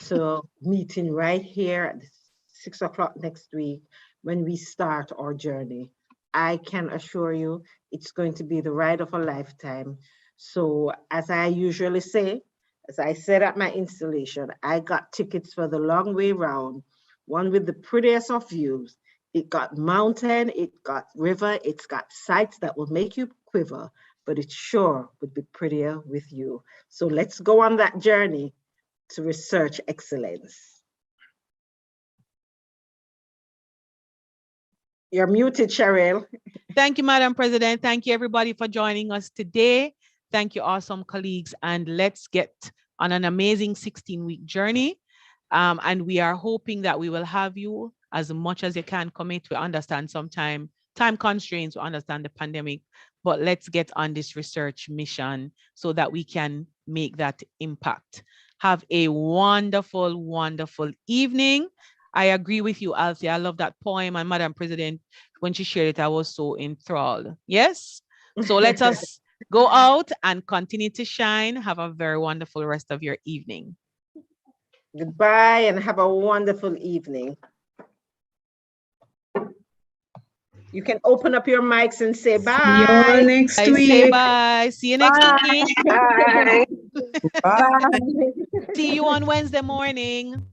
to meeting right here at 6 o'clock next week when we start our journey. I can assure you it's going to be the ride of a lifetime. So as I usually say, as I said at my installation, I got tickets for the long way round, one with the prettiest of views. It got mountain, it got river, it's got sights that will make you quiver, but it sure would be prettier with you. So let's go on that journey to research excellence. You're muted, Cheryl. Thank you, Madam President. Thank you, everybody, for joining us today. Thank you, awesome colleagues. And let's get on an amazing 16-week journey. And we are hoping that we will have you as much as you can commit. We understand time constraints, we understand the pandemic, but let's get on this research mission so that we can make that impact. Have a wonderful, wonderful evening. I agree with you, Alfie. I love that poem. And Madam President, when she shared it, I was so enthralled. Yes? So let us go out and continue to shine. Have a very wonderful rest of your evening. Goodbye and have a wonderful evening. You can open up your mics and say bye. See you all next week. Say bye. See you next week. Bye. Bye. See you on Wednesday morning.